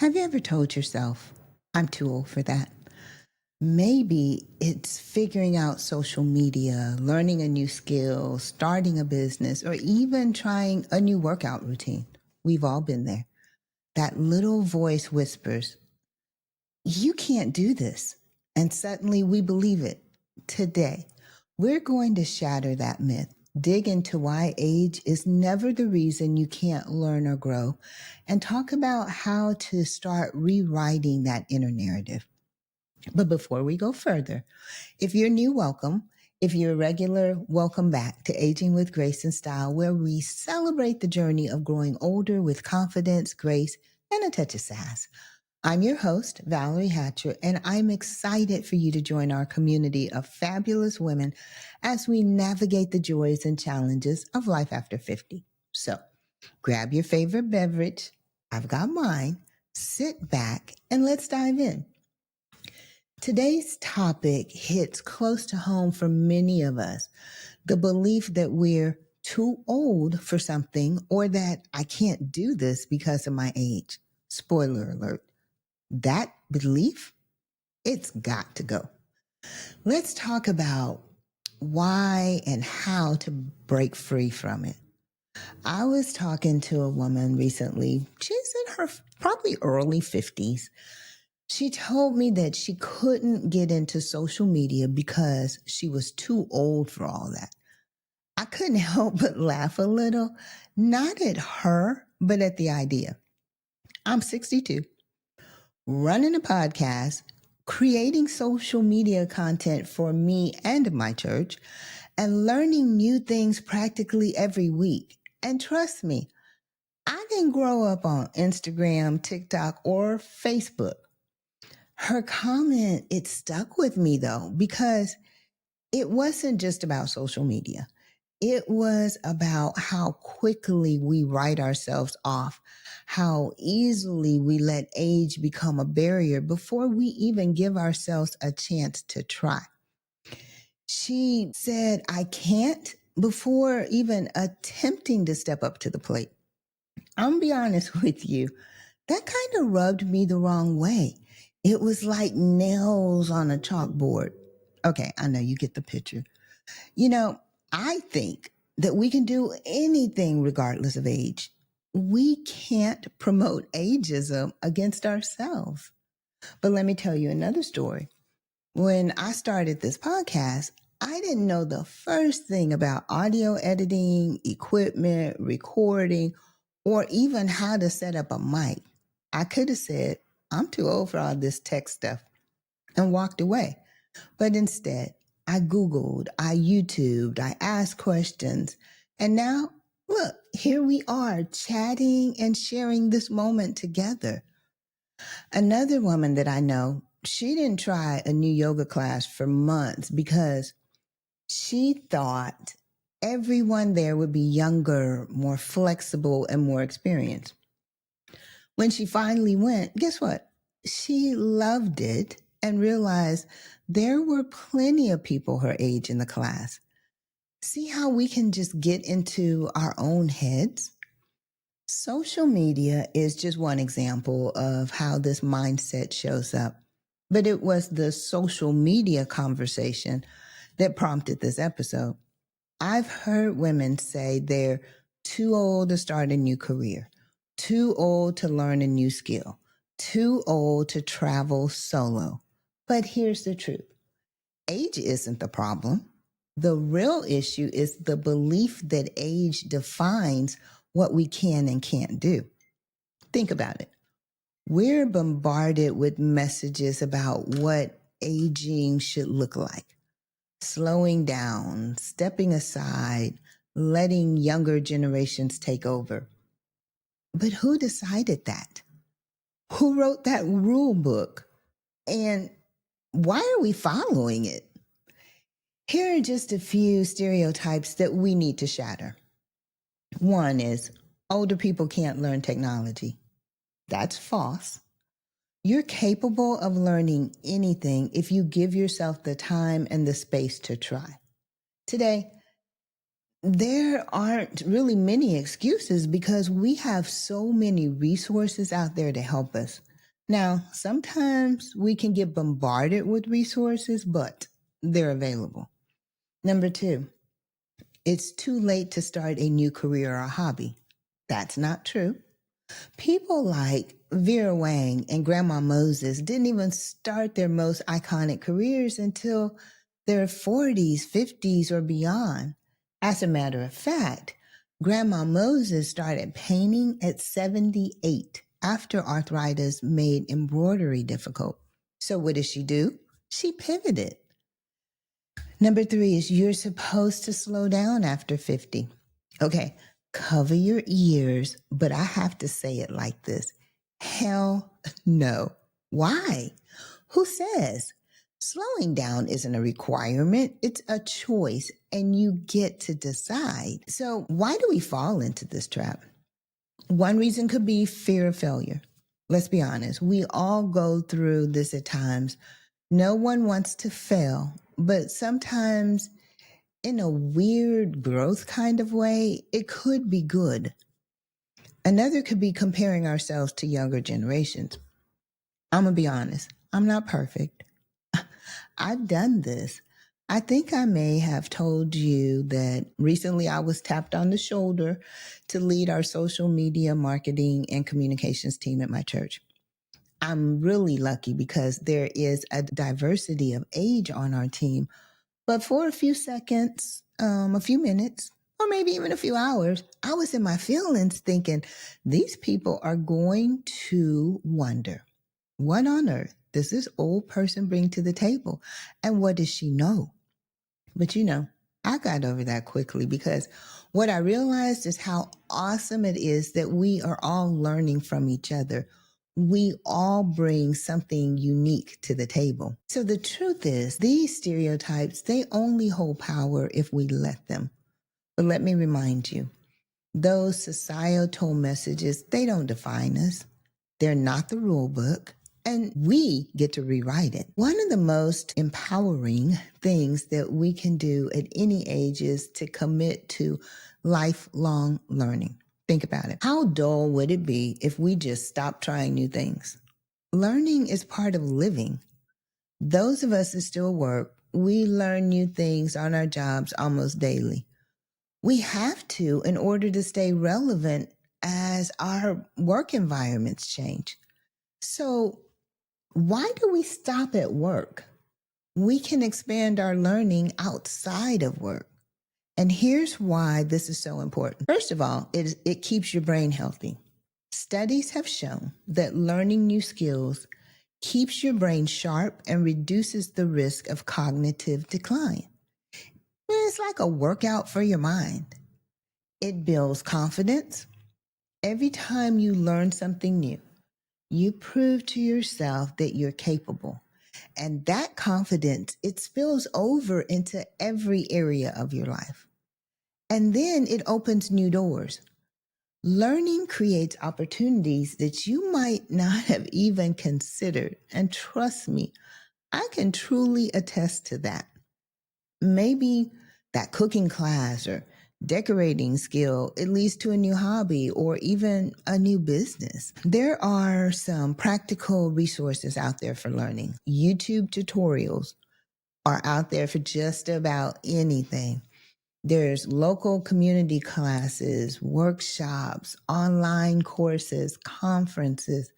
Have you ever told yourself, I'm too old for that? Maybe it's figuring out social media, learning a new skill, starting a business, or even trying a new workout routine. We've all been there. That little voice whispers, you can't do this. And suddenly we believe it. Today, we're going to shatter that myth, dig into why age is never the reason you can't learn or grow, and talk about how to start rewriting that inner narrative. But before we go further, if you're new, welcome. If you're a regular, welcome back to Aging with Grace and Style, where we celebrate the journey of growing older with confidence, grace, and a touch of sass. I'm your host, Valerie Hatcher, and I'm excited for you to join our community of fabulous women as we navigate the joys and challenges of life after 50. So grab your favorite beverage. I've got mine. Sit back and let's dive in. Today's topic hits close to home for many of us. The belief that we're too old for something or that I can't do this because of my age. Spoiler alert. That belief, it's got to go. Let's talk about why and how to break free from it. I was talking to a woman recently. She's in her probably early 50s. She told me that she couldn't get into social media because she was too old for all that. I couldn't help but laugh a little, not at her, but at the idea. I'm 62, running a podcast, creating social media content for me and my church, and learning new things practically every week. And trust me, I didn't grow up on Instagram, TikTok, or Facebook. Her comment, it stuck with me though, because it wasn't just about social media. It was about how quickly we write ourselves off, how easily we let age become a barrier before we even give ourselves a chance to try. She said, I can't before even attempting to step up to the plate. I'm gonna be honest with you, that kind of rubbed me the wrong way. It was like nails on a chalkboard. Okay, I know you get the picture. You know, I think that we can do anything regardless of age. We can't promote ageism against ourselves. But let me tell you another story. When I started this podcast, I didn't know the first thing about audio editing, equipment, recording, or even how to set up a mic. I could have said, I'm too old for all this tech stuff and walked away. But instead, I Googled, I YouTubed, I asked questions. And now, look, here we are chatting and sharing this moment together. Another woman that I know, she didn't try a new yoga class for months because she thought everyone there would be younger, more flexible, and more experienced. When she finally went, guess what? She loved it and realized there were plenty of people her age in the class. See how we can just get into our own heads? Social media is just one example of how this mindset shows up. But it was the social media conversation that prompted this episode. I've heard women say they're too old to start a new career, too old to learn a new skill, too old to travel solo. But here's the truth. Age isn't the problem. The real issue is the belief that age defines what we can and can't do. Think about it. We're bombarded with messages about what aging should look like. Slowing down, stepping aside, letting younger generations take over. But who decided that? Who wrote that rule book? And why are we following it? Here are just a few stereotypes that we need to shatter. One is older people can't learn technology. That's false. You're capable of learning anything if you give yourself the time and the space to try. Today, there aren't really many excuses because we have so many resources out there to help us. Now, sometimes we can get bombarded with resources, but they're available. Number two, it's too late to start a new career or hobby. That's not true. People like Vera Wang and Grandma Moses didn't even start their most iconic careers until their 40s, 50s, or beyond. As a matter of fact, Grandma Moses started painting at 78 after arthritis made embroidery difficult. So, what did she do? She pivoted. Number three is you're supposed to slow down after 50. Okay, cover your ears, but I have to say it like this. Hell no. Why? Who says? Slowing down isn't a requirement, it's a choice, and you get to decide. So, why do we fall into this trap? One reason could be fear of failure. Let's be honest, we all go through this at times. No one wants to fail, but sometimes in a weird growth kind of way, it could be good. Another could be comparing ourselves to younger generations. I'm going to be honest, I'm not perfect. I've done this. I think I may have told you that recently I was tapped on the shoulder to lead our social media marketing and communications team at my church. I'm really lucky because there is a diversity of age on our team. But for a few seconds, a few minutes, or maybe even a few hours, I was in my feelings thinking, these people are going to wonder, what on earth does this old person bring to the table? And what does she know? But I got over that quickly because what I realized is how awesome it is that we are all learning from each other. We all bring something unique to the table. So the truth is, these stereotypes, they only hold power if we let them. But let me remind you, those societal messages, they don't define us. They're not the rule book, and we get to rewrite it. One of the most empowering things that we can do at any age is to commit to lifelong learning. Think about it. How dull would it be if we just stopped trying new things? Learning is part of living. Those of us that still work, we learn new things on our jobs almost daily. We have to in order to stay relevant as our work environments change. So, why do we stop at work? We can expand our learning outside of work. And here's why this is so important. First of all, it keeps your brain healthy. Studies have shown that learning new skills keeps your brain sharp and reduces the risk of cognitive decline. It's like a workout for your mind. It builds confidence. Every time you learn something new, you prove to yourself that you're capable. And that confidence, it spills over into every area of your life. And then it opens new doors. Learning creates opportunities that you might not have even considered. And trust me, I can truly attest to that. Maybe that cooking class or decorating skill, it leads to a new hobby or even a new business. There are some practical resources out there for learning. YouTube tutorials are out there for just about anything. There's local community classes, workshops, online courses, conferences.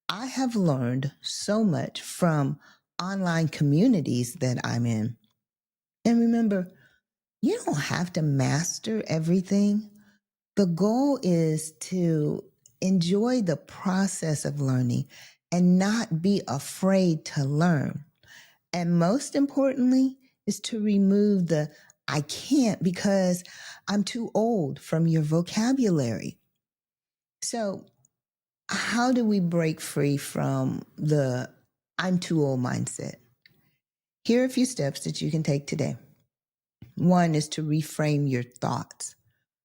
I have learned so much from online communities that I'm in. And remember, you don't have to master everything. The goal is to enjoy the process of learning and not be afraid to learn. And most importantly, is to remove the I can't because I'm too old from your vocabulary. So, how do we break free from the I'm too old mindset? Here are a few steps that you can take today. One is to reframe your thoughts.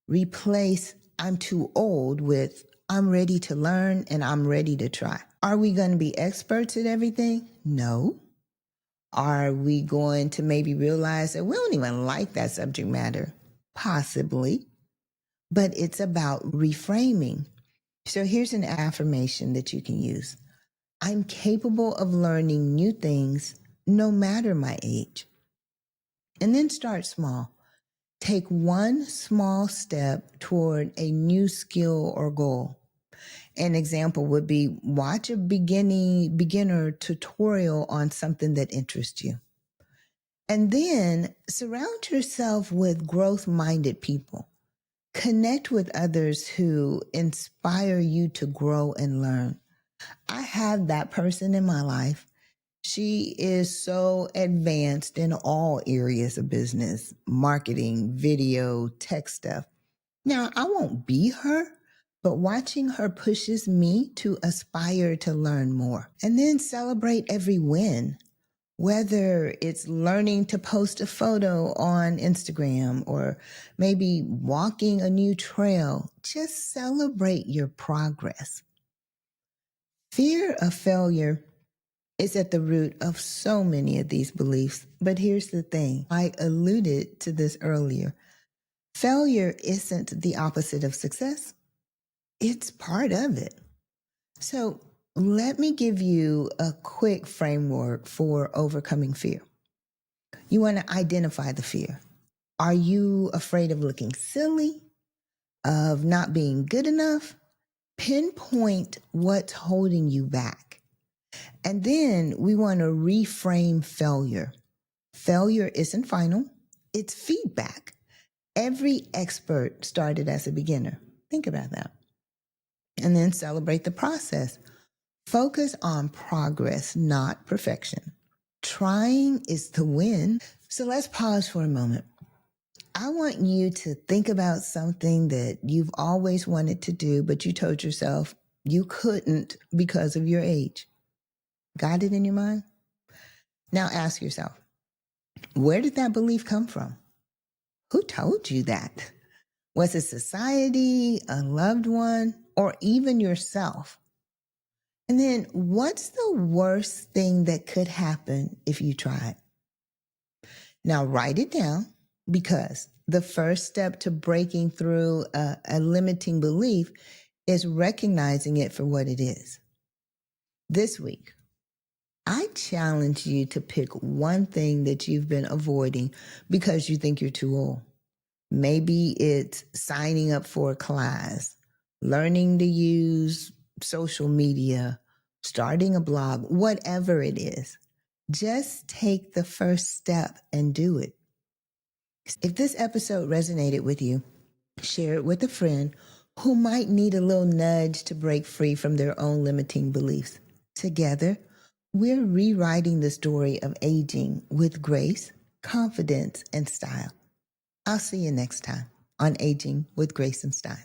Replace I'm too old with I'm ready to learn and I'm ready to try. Are we going to be experts at everything? No. Are we going to maybe realize that we don't even like that subject matter? Possibly. But it's about reframing. So here's an affirmation that you can use. I'm capable of learning new things no matter my age. And then start small. Take one small step toward a new skill or goal. An example would be watch a beginner tutorial on something that interests you. And then surround yourself with growth-minded people. Connect with others who inspire you to grow and learn. I have that person in my life. She is so advanced in all areas of business, marketing, video, tech stuff. Now, I won't be her, but watching her pushes me to aspire to learn more. And then celebrate every win, whether it's learning to post a photo on Instagram or maybe walking a new trail. Just celebrate your progress. Fear of failure is at the root of so many of these beliefs. But here's the thing. I alluded to this earlier. Failure isn't the opposite of success. It's part of it. So let me give you a quick framework for overcoming fear. You want to identify the fear. Are you afraid of looking silly? Of not being good enough? Pinpoint what's holding you back. And then we want to reframe failure. Failure isn't final, it's feedback. Every expert started as a beginner. Think about that. And then celebrate the process. Focus on progress, not perfection. Trying is the win. So let's pause for a moment. I want you to think about something that you've always wanted to do, but you told yourself you couldn't because of your age. Got it in your mind? Now ask yourself, where did that belief come from? Who told you that? Was it society, a loved one, or even yourself? And then what's the worst thing that could happen if you tried? Now write it down, because the first step to breaking through a limiting belief is recognizing it for what it is. This week, I challenge you to pick one thing that you've been avoiding because you think you're too old. Maybe it's signing up for a class, learning to use social media, starting a blog, whatever it is. Just take the first step and do it. If this episode resonated with you, share it with a friend who might need a little nudge to break free from their own limiting beliefs. Together, we're rewriting the story of aging with grace, confidence, and style. I'll see you next time on Aging with Grace and Style.